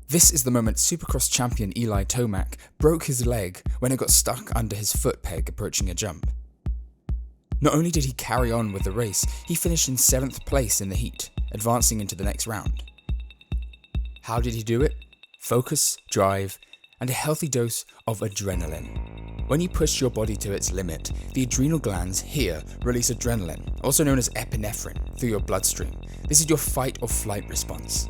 This is the moment Supercross champion Eli Tomac broke his leg when it got stuck under his foot peg approaching a jump. Not only did he carry on with the race, he finished in 7th place in the heat, advancing into the next round. How did he do it? Focus, drive, and a healthy dose of adrenaline. When you push your body to its limit, the adrenal glands here release adrenaline, also known as epinephrine, through your bloodstream. This is your fight or flight response.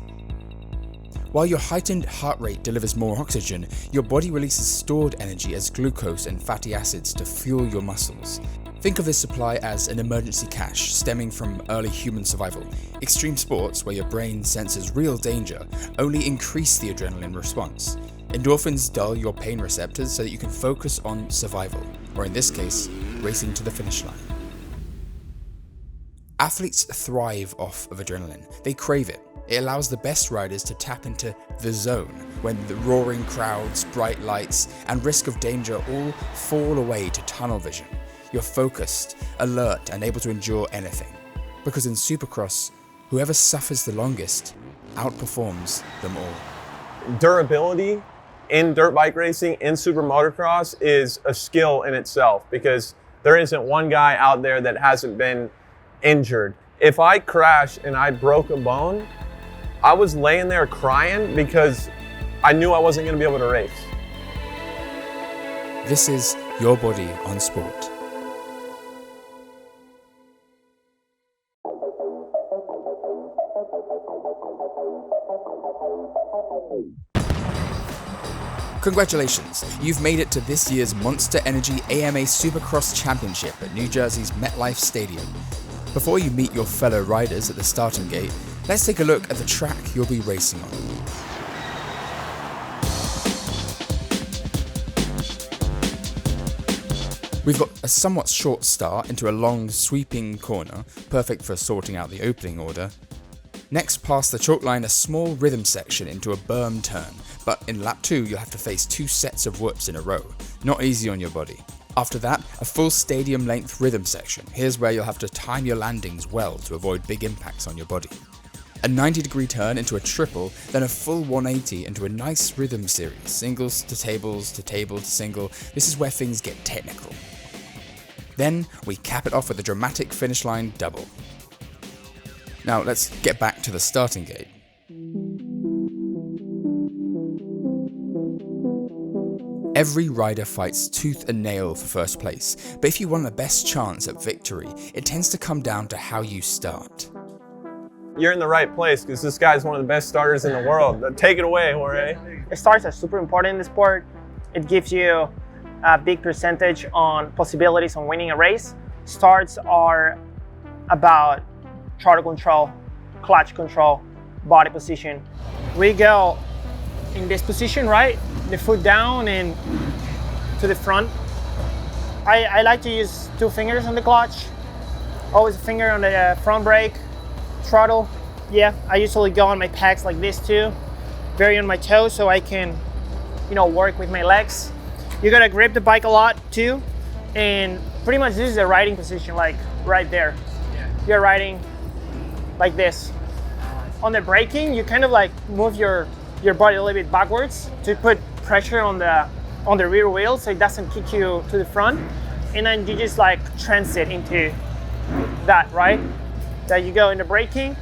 While your heightened heart rate delivers more oxygen, your body releases stored energy as glucose and fatty acids to fuel your muscles. Think of this supply as an emergency cache stemming from early human survival. Extreme sports, where your brain senses real danger, only increase the adrenaline response. Endorphins dull your pain receptors so that you can focus on survival, or in this case, racing to the finish line. Athletes thrive off of adrenaline. They crave it. It allows the best riders to tap into the zone, when the roaring crowds, bright lights, and risk of danger all fall away to tunnel vision. You're focused, alert, and able to endure anything. Because in Supercross, whoever suffers the longest outperforms them all. Durability in dirt bike racing, in super motocross, is a skill in itself, because there isn't one guy out there that hasn't been injured. If I crashed and I broke a bone, I was laying there crying because I knew I wasn't going to be able to race. This is Your Body on Sport. Congratulations, you've made it to this year's Monster Energy AMA Supercross Championship at New Jersey's MetLife Stadium. Before you meet your fellow riders at the starting gate, let's take a look at the track you'll be racing on. We've got a somewhat short start into a long, sweeping corner, perfect for sorting out the opening order. Next, past the chalk line, a small rhythm section into a Burm Turn, but in lap 2 you'll have to face 2 sets of whoops in a row. Not easy on your body. After that, a full stadium-length rhythm section. Here's where you'll have to time your landings well to avoid big impacts on your body. A 90-degree turn into a triple, then a full 180 into a nice rhythm series. Singles to tables to table to single. This is where things get technical. Then we cap it off with a dramatic finish line double. Now let's get back to the starting gate. Every rider fights tooth and nail for first place, but if you want the best chance at victory, it tends to come down to how you start. You're in the right place, because this guy's one of the best starters in the world. Take it away, Jorge. Starts are super important in the sport. It gives you a big percentage on possibilities on winning a race. Starts are about throttle control, clutch control, body position. We go in this position, right? The foot down and to the front. I like to use 2 fingers on the clutch, always a finger on the front brake, throttle. Yeah, I usually go on my pegs like this too, very on my toes so I can, work with my legs. You gotta grip the bike a lot too, and pretty much this is the riding position, like right there. You're riding like this. On the braking, you kind of like move your body a little bit backwards to put pressure on the rear wheel so it doesn't kick you to the front, and then you just like transit into that, right? That you go in the braking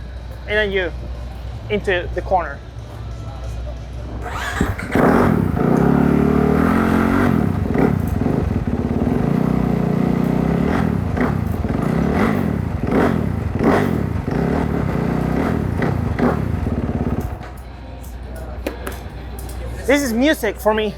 and then you into the corner. This is music for me.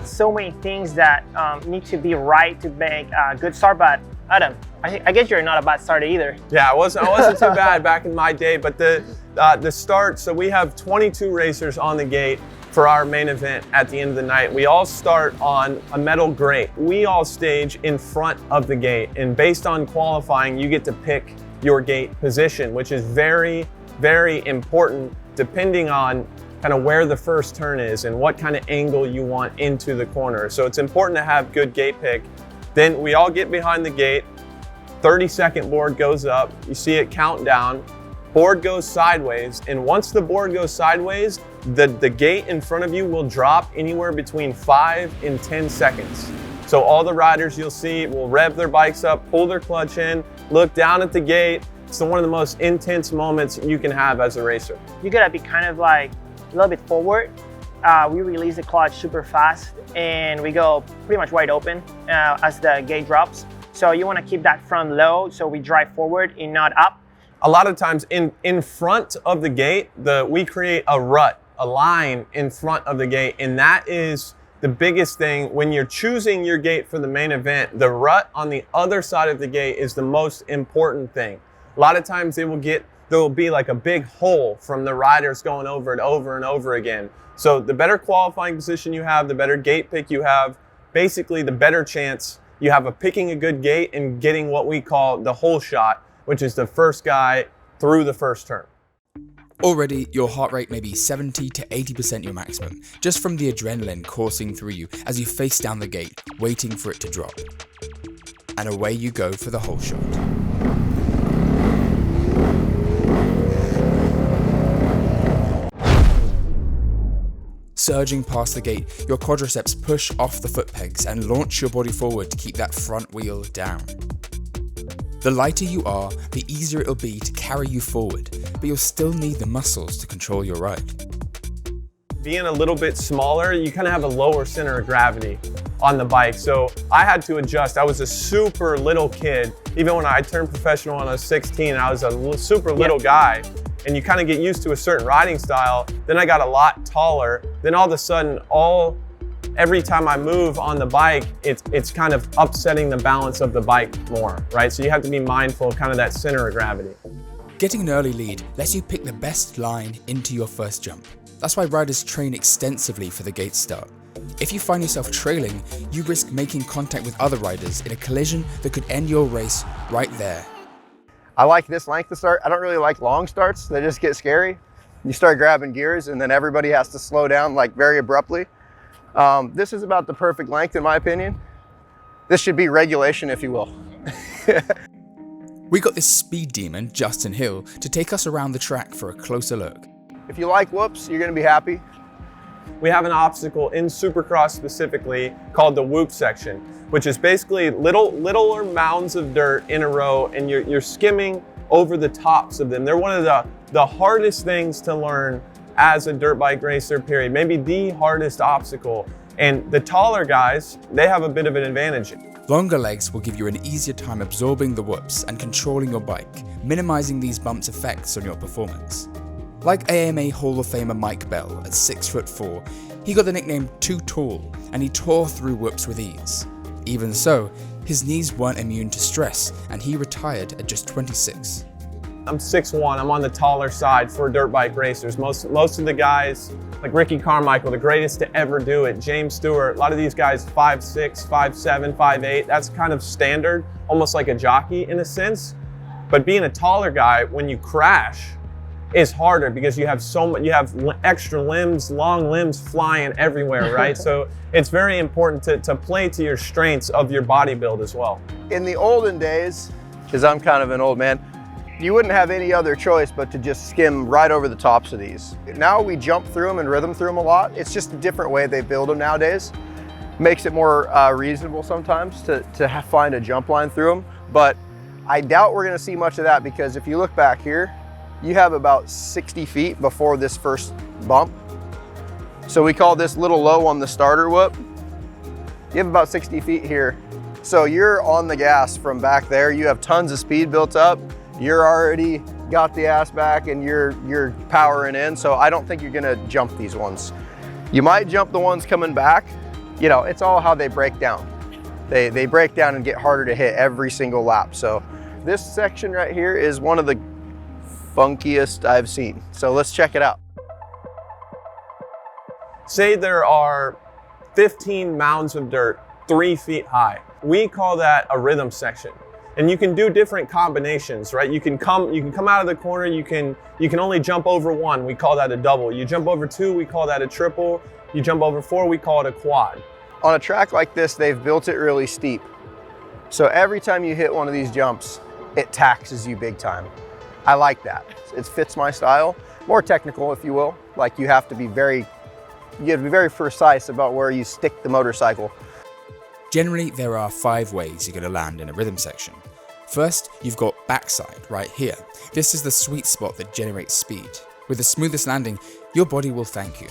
So many things that need to be right to make a good start, but Adam, I guess you're not a bad starter either. Yeah, I wasn't too bad back in my day, but the start, so we have 22 racers on the gate for our main event at the end of the night. We all start on a metal grate. We all stage in front of the gate, and based on qualifying, you get to pick your gate position, which is very, very important depending on kind of where the first turn is and what kind of angle you want into the corner. So it's important to have good gate pick. Then we all get behind the gate, 30-second board goes up, you see it count down, board goes sideways, and once the board goes sideways, the gate in front of you will drop anywhere between 5 and 10 seconds. So all the riders you'll see will rev their bikes up, pull their clutch in, look down at the gate. It's one of the most intense moments you can have as a racer. You gotta be kind of like a little bit forward. We release the clutch super fast and we go pretty much wide open as the gate drops. So you wanna keep that front low so we drive forward and not up. A lot of times in front of the gate, we create a rut, a line in front of the gate, and that is the biggest thing. When you're choosing your gate for the main event, the rut on the other side of the gate is the most important thing. A lot of times there will be like a big hole from the riders going over it over and over again. So the better qualifying position you have, the better gate pick you have, basically the better chance you have of picking a good gate and getting what we call the hole shot, which is the first guy through the first turn. Already, your heart rate may be 70 to 80% your maximum, just from the adrenaline coursing through you as you face down the gate, waiting for it to drop. And away you go for the hole shot. Surging past the gate, your quadriceps push off the foot pegs and launch your body forward to keep that front wheel down. The lighter you are, the easier it'll be to carry you forward, but you'll still need the muscles to control your ride. Being a little bit smaller, you kind of have a lower center of gravity on the bike. So I had to adjust. I was a super little kid. Even when I turned professional when I was 16, I was a super little guy. And you kind of get used to a certain riding style. Then I got a lot taller. Then all of a sudden, every time I move on the bike, it's kind of upsetting the balance of the bike more, right? So you have to be mindful of kind of that center of gravity. Getting an early lead lets you pick the best line into your first jump. That's why riders train extensively for the gate start. If you find yourself trailing, you risk making contact with other riders in a collision that could end your race right there. I like this length to start. I don't really like long starts. They just get scary. You start grabbing gears and then everybody has to slow down like very abruptly. This is about the perfect length in my opinion. This should be regulation, if you will. We got this speed demon, Justin Hill, to take us around the track for a closer look. If you like whoops, you're gonna be happy. We have an obstacle in Supercross specifically called the whoop section, which is basically littler mounds of dirt in a row, and you're skimming over the tops of them. They're one of the hardest things to learn as a dirt bike racer, period. Maybe the hardest obstacle. And the taller guys, they have a bit of an advantage. Longer legs will give you an easier time absorbing the whoops and controlling your bike, minimizing these bumps' effects on your performance. Like AMA Hall of Famer Mike Bell at 6'4", he got the nickname Too Tall, and he tore through whoops with ease. Even so, his knees weren't immune to stress, and he retired at just 26. I'm 6'1", I'm on the taller side for dirt bike racers. Most of the guys, like Ricky Carmichael, the greatest to ever do it, James Stewart, a lot of these guys 5'6", 5'7", 5'8", that's kind of standard, almost like a jockey in a sense. But being a taller guy, when you crash, is harder because you have extra limbs, long limbs flying everywhere, right? So it's very important to play to your strengths of your body build as well. In the olden days, because I'm kind of an old man, you wouldn't have any other choice but to just skim right over the tops of these. Now we jump through them and rhythm through them a lot. It's just a different way they build them nowadays. Makes it more reasonable sometimes to find a jump line through them. But I doubt we're gonna see much of that because if you look back here, you have about 60 feet before this first bump. So we call this little low on the starter whoop. You have about 60 feet here. So you're on the gas from back there. You have tons of speed built up. You're already got the ass back and you're powering in. So I don't think you're gonna jump these ones. You might jump the ones coming back. You know, it's all how they break down. They break down and get harder to hit every single lap. So this section right here is one of the funkiest I've seen. So let's check it out. Say there are 15 mounds of dirt 3 feet high. We call that a rhythm section. And you can do different combinations, right? You can come out of the corner, you can only jump over one, we call that a double. You jump over two, we call that a triple. You jump over four, we call it a quad. On a track like this, they've built it really steep. So every time you hit one of these jumps, it taxes you big time. I like that. It fits my style. More technical, if you will. Like you have to be very precise about where you stick the motorcycle. Generally, there are 5 ways you're going to land in a rhythm section. First, you've got backside, right here. This is the sweet spot that generates speed. With the smoothest landing, your body will thank you.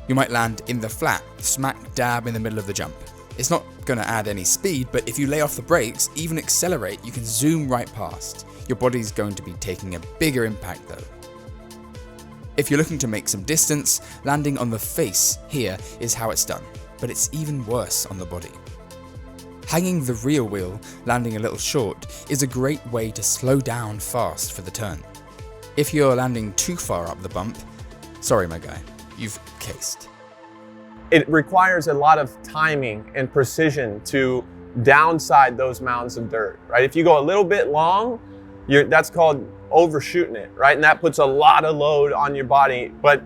You might land in the flat, smack dab in the middle of the jump. It's not going to add any speed, but if you lay off the brakes, even accelerate, you can zoom right past. Your body's going to be taking a bigger impact though. If you're looking to make some distance, landing on the face here is how it's done, but it's even worse on the body. Hanging the rear wheel, landing a little short, is a great way to slow down fast for the turn. If you're landing too far up the bump, sorry my guy, you've cased. It requires a lot of timing and precision to downside those mounds of dirt, right? If you go a little bit long, that's called overshooting it, right? And that puts a lot of load on your body, but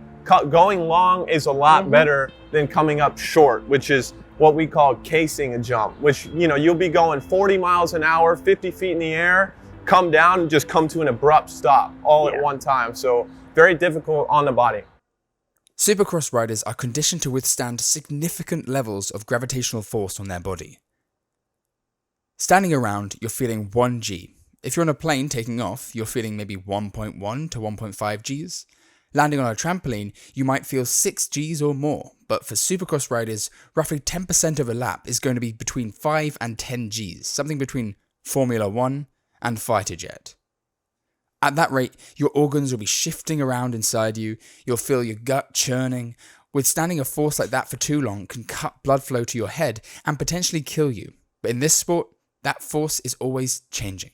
going long is a lot better than coming up short, which is what we call casing a jump, which, you know, you'll be going 40 miles an hour, 50 feet in the air, come down and just come to an abrupt stop all at one time. So very difficult on the body. Supercross riders are conditioned to withstand significant levels of gravitational force on their body. Standing around, you're feeling 1 G. If you're on a plane taking off, you're feeling maybe 1.1 to 1.5 Gs. Landing on a trampoline, you might feel 6 Gs or more, but for Supercross riders, roughly 10% of a lap is going to be between 5 and 10 Gs, something between Formula 1 and fighter jet. At that rate, your organs will be shifting around inside you, you'll feel your gut churning. Withstanding a force like that for too long can cut blood flow to your head and potentially kill you. But in this sport, that force is always changing.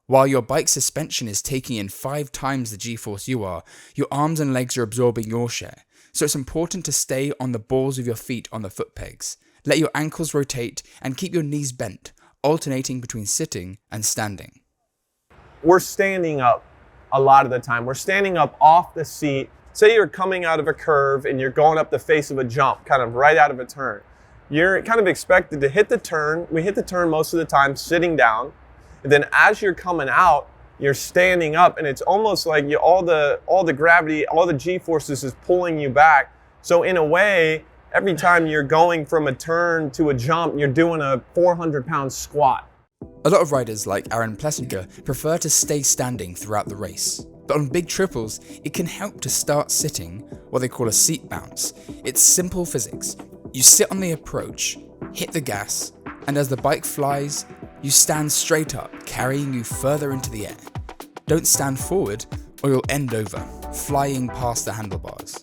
While your bike suspension is taking in 5 times the G-force you are, your arms and legs are absorbing your share. So it's important to stay on the balls of your feet on the foot pegs. Let your ankles rotate and keep your knees bent, alternating between sitting and standing. We're standing up a lot of the time. We're standing up off the seat. Say you're coming out of a curve and you're going up the face of a jump, kind of right out of a turn. You're kind of expected to hit the turn. We hit the turn most of the time sitting down. And then as you're coming out, you're standing up, and it's almost like all the gravity, all the G-forces is pulling you back. So in a way, every time you're going from a turn to a jump, you're doing a 400-pound squat. A lot of riders like Aaron Plessinger prefer to stay standing throughout the race. But on big triples, it can help to start sitting, what they call a seat bounce. It's simple physics. You sit on the approach, hit the gas, and as the bike flies, you stand straight up, carrying you further into the air. Don't stand forward, or you'll end over, flying past the handlebars.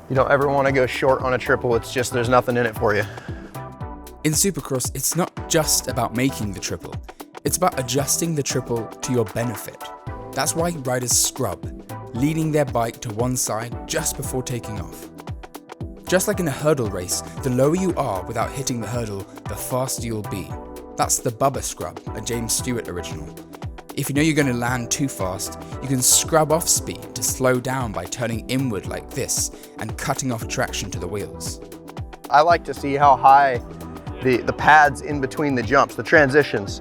You don't ever want to go short on a triple, it's just there's nothing in it for you. In Supercross, it's not just about making the triple, it's about adjusting the triple to your benefit. That's why riders scrub, leaning their bike to one side just before taking off. Just like in a hurdle race, the lower you are without hitting the hurdle, the faster you'll be. That's the Bubba scrub, a James Stewart original. If you know you're going to land too fast, you can scrub off speed to slow down by turning inward like this and cutting off traction to the wheels. I like to see how high the pads in between the jumps, the transitions.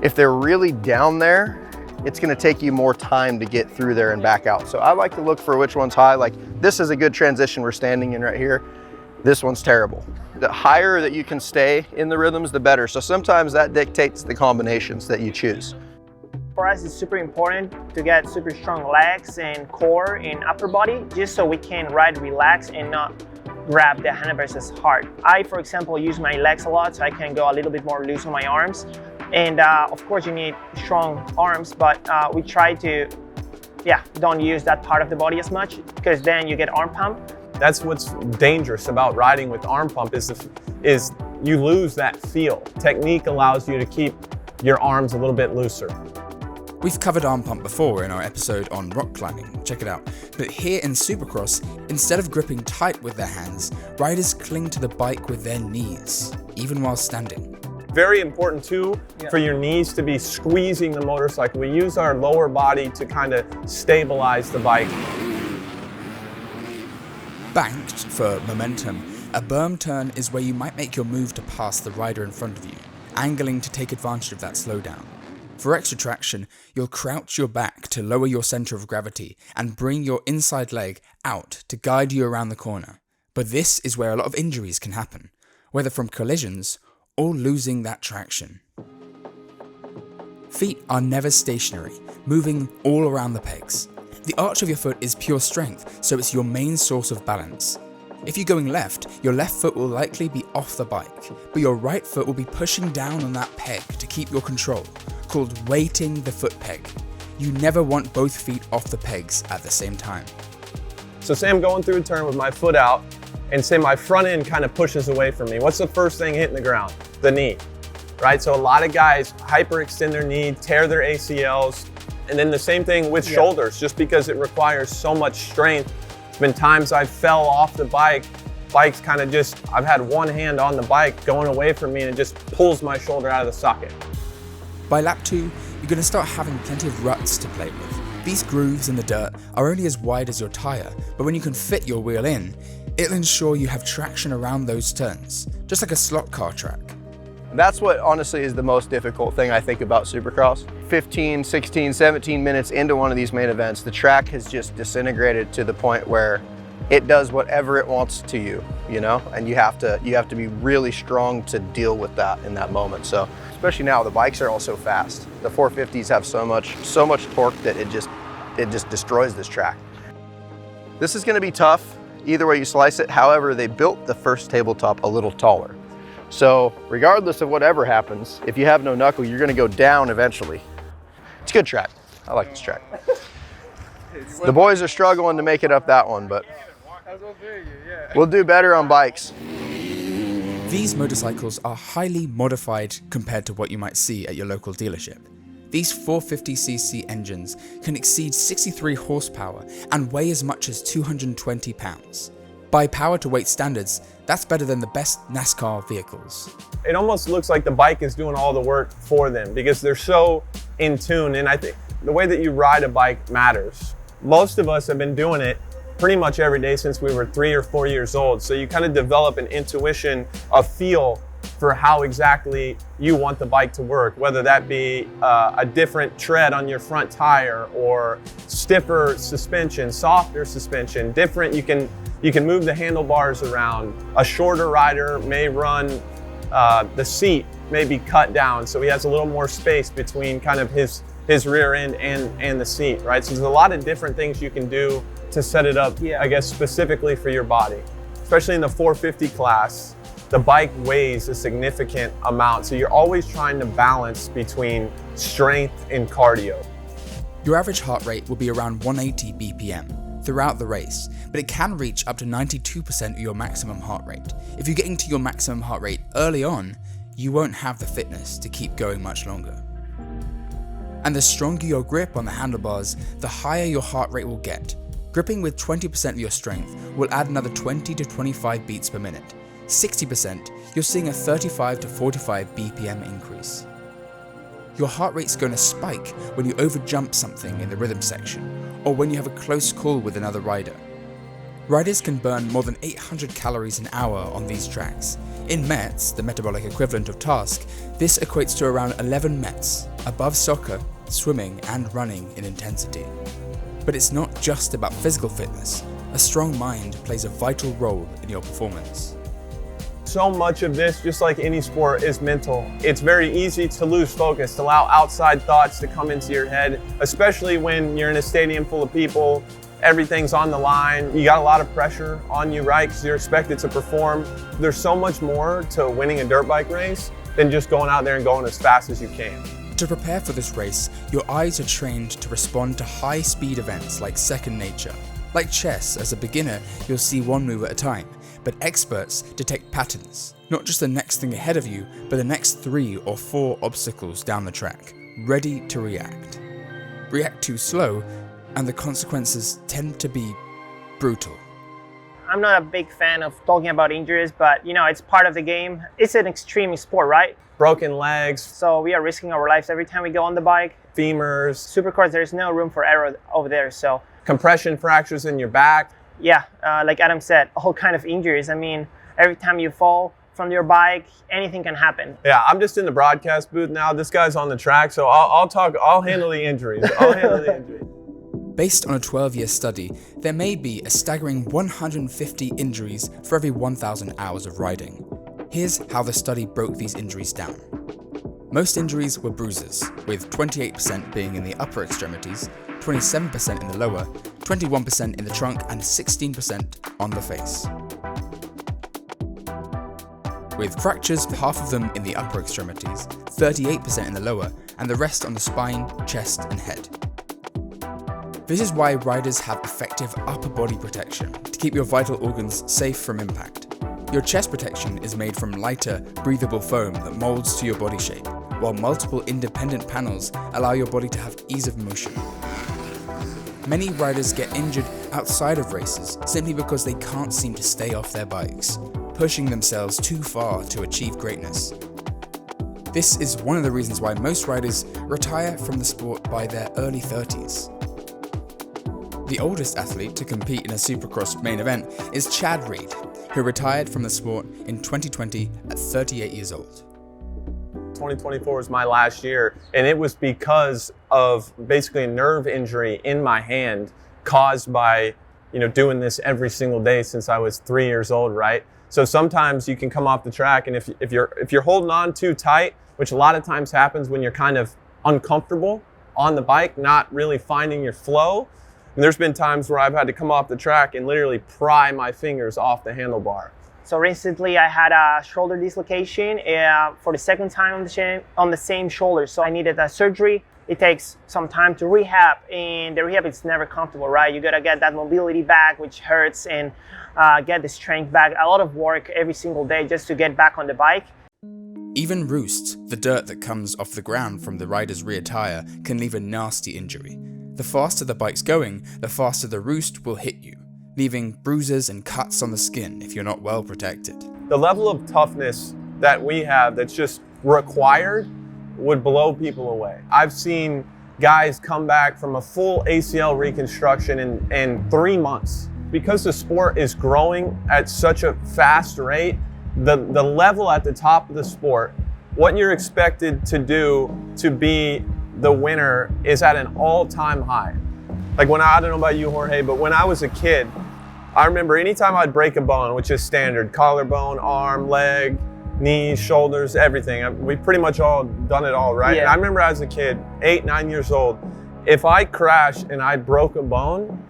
If they're really down there, it's going to take you more time to get through there and back out. So I like to look for which one's high. Like this is a good transition we're standing in right here. This one's terrible. The higher that you can stay in the rhythms, the better. So sometimes that dictates the combinations that you choose. For us, it's super important to get super strong legs and core and upper body, just so we can ride relaxed and not grab the handlebars as hard. I, for example, use my legs a lot, so I can go a little bit more loose on my arms. And of course, you need strong arms, but we try to, don't use that part of the body as much, because then you get arm pump. That's what's dangerous about riding with arm pump is you lose that feel. Technique allows you to keep your arms a little bit looser. We've covered arm pump before in our episode on rock climbing, check it out. But here in Supercross, instead of gripping tight with their hands, riders cling to the bike with their knees, even while standing. Very important too, for your knees to be squeezing the motorcycle. We use our lower body to kind of stabilize the bike. Banked for momentum, a Burm Turn is where you might make your move to pass the rider in front of you, angling to take advantage of that slowdown. For extra traction, you'll crouch your back to lower your center of gravity and bring your inside leg out to guide you around the corner. But this is where a lot of injuries can happen, whether from collisions or losing that traction. Feet are never stationary, moving all around the pegs. The arch of your foot is pure strength, so it's your main source of balance. If you're going left, your left foot will likely be off the bike, but your right foot will be pushing down on that peg to keep your control, called weighting the foot peg. You never want both feet off the pegs at the same time. So say I'm going through a turn with my foot out, and say my front end kind of pushes away from me. What's the first thing hitting the ground? The knee, right? So a lot of guys hyperextend their knee, tear their ACLs, and then the same thing with shoulders, just because it requires so much strength. There's been times I fell off the bike's kind of just, I've had one hand on the bike going away from me and it just pulls my shoulder out of the socket. By lap 2, you're going to start having plenty of ruts to play with. These grooves in the dirt are only as wide as your tyre, but when you can fit your wheel in, it'll ensure you have traction around those turns, just like a slot car track. That's what honestly is the most difficult thing I think about Supercross. 15, 16, 17 minutes into one of these main events, the track has just disintegrated to the point where it does whatever it wants to you, you know? And you have to be really strong to deal with that in that moment. So, especially now, the bikes are all so fast. The 450s have so much torque that it just destroys this track. This is gonna be tough, either way you slice it. However, they built the first tabletop a little taller. So regardless of whatever happens, if you have no knuckle, you're gonna go down eventually. It's a good track. I like this track. The boys are struggling to make it up that one, but we'll do better on bikes. These motorcycles are highly modified compared to what you might see at your local dealership. These 450cc engines can exceed 63 horsepower and weigh as much as 220 pounds. By power to weight standards, that's better than the best NASCAR vehicles. It almost looks like the bike is doing all the work for them because they're so in tune, and I think the way that you ride a bike matters. Most of us have been doing it pretty much every day since we were 3 or 4 years old, so you kind of develop an intuition, a feel for how exactly you want the bike to work, whether that be a different tread on your front tire or stiffer suspension, softer suspension, different. You can move the handlebars around. A shorter rider may run, the seat may be cut down so he has a little more space between kind of his rear end and the seat, right? So there's a lot of different things you can do to set it up, I guess, specifically for your body. Especially in the 450 class, the bike weighs a significant amount, so you're always trying to balance between strength and cardio. Your average heart rate will be around 180 BPM throughout the race, but it can reach up to 92% of your maximum heart rate. If you're getting to your maximum heart rate early on, you won't have the fitness to keep going much longer. And the stronger your grip on the handlebars, the higher your heart rate will get. Gripping with 20% of your strength will add another 20 to 25 beats per minute. 60%, you're seeing a 35 to 45 BPM increase. Your heart rate's going to spike when you overjump something in the rhythm section, or when you have a close call with another rider. Riders can burn more than 800 calories an hour on these tracks. In METs, the metabolic equivalent of task, this equates to around 11 METs, above soccer, swimming and running in intensity. But it's not just about physical fitness. A strong mind plays a vital role in your performance. So much of this, just like any sport, is mental. It's very easy to lose focus, to allow outside thoughts to come into your head, especially when you're in a stadium full of people, everything's on the line, you got a lot of pressure on you, right? Because you're expected to perform. There's so much more to winning a dirt bike race than just going out there and going as fast as you can. To prepare for this race, your eyes are trained to respond to high-speed events like second nature. Like chess, as a beginner, you'll see one move at a time, but experts detect patterns, not just the next thing ahead of you, but the next 3 or 4 obstacles down the track, ready to react. React too slow, and the consequences tend to be brutal. I'm not a big fan of talking about injuries, but it's part of the game. It's an extreme sport, right? Broken legs. So we are risking our lives every time we go on the bike. Femurs. Supercross, there's no room for error over there, so. Compression fractures in your back. Yeah, like Adam said, all kind of injuries. I mean, every time you fall, from your bike, anything can happen. Yeah, I'm just in the broadcast booth now. This guy's on the track, so I'll handle the injuries. Based on a 12-year study, there may be a staggering 150 injuries for every 1,000 hours of riding. Here's how the study broke these injuries down. Most injuries were bruises, with 28% being in the upper extremities, 27% in the lower, 21% in the trunk, and 16% on the face. With fractures, half of them in the upper extremities, 38% in the lower, and the rest on the spine, chest, and head. This is why riders have effective upper body protection to keep your vital organs safe from impact. Your chest protection is made from lighter, breathable foam that molds to your body shape, while multiple independent panels allow your body to have ease of motion. Many riders get injured outside of races simply because they can't seem to stay off their bikes, pushing themselves too far to achieve greatness. This is one of the reasons why most riders retire from the sport by their early 30s. The oldest athlete to compete in a Supercross main event is Chad Reed, who retired from the sport in 2020 at 38 years old. 2024 was my last year, and it was because of basically a nerve injury in my hand caused by, doing this every single day since I was 3 years old, right? So sometimes you can come off the track, and if you're holding on too tight, which a lot of times happens when you're kind of uncomfortable on the bike, not really finding your flow. And there's been times where I've had to come off the track and literally pry my fingers off the handlebar. So recently I had a shoulder dislocation for the second time on the same shoulder. So I needed a surgery. It takes some time to rehab, and the rehab is never comfortable, right? You gotta get that mobility back, which hurts, and get the strength back. A lot of work every single day just to get back on the bike. Even roosts, the dirt that comes off the ground from the rider's rear tire, can leave a nasty injury. The faster the bike's going, the faster the roost will hit you, leaving bruises and cuts on the skin if you're not well protected. The level of toughness that we have that's just required would blow people away. I've seen guys come back from a full ACL reconstruction in 3 months. Because the sport is growing at such a fast rate, the level at the top of the sport, what you're expected to do to be the winner is at an all-time high. Like I don't know about you, Jorge, but when I was a kid, I remember anytime I'd break a bone, which is standard, collarbone, arm, leg, knees, shoulders, everything. We pretty much all done it all, right? Yeah. And I remember as a kid, 8, 9 years old, if I crashed and I broke a bone,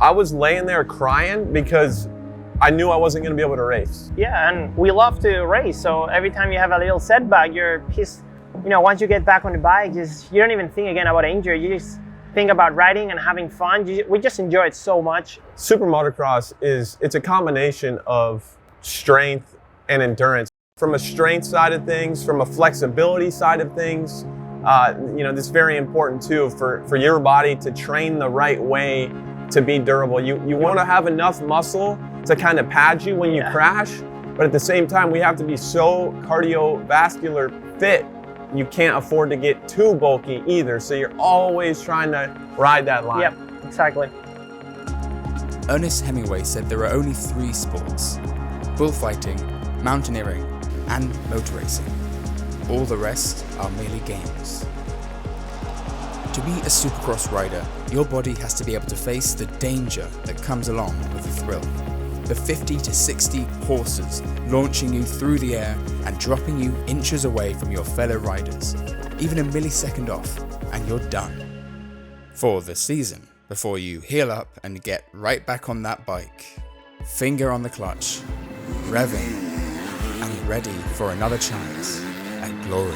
I was laying there crying because I knew I wasn't gonna be able to race. Yeah, and we love to race. So every time you have a little setback, you're pissed. Once you get back on the bike, you don't even think again about injury. You just think about riding and having fun. We just enjoy it so much. Super motocross it's a combination of strength and endurance. From a strength side of things, from a flexibility side of things, this is very important too for your body to train the right way to be durable. You want to have enough muscle to kind of pad you when you crash, but at the same time, we have to be so cardiovascular fit. You can't afford to get too bulky either, so you're always trying to ride that line. Yep, exactly. Ernest Hemingway said there are only 3 sports: bullfighting, mountaineering, and motor racing. All the rest are merely games. To be a Supercross rider, your body has to be able to face the danger that comes along with the thrill. The 50 to 60 horses launching you through the air and dropping you inches away from your fellow riders, even a millisecond off, and you're done. For the season, before you heal up and get right back on that bike, finger on the clutch, revving, and ready for another chance at glory.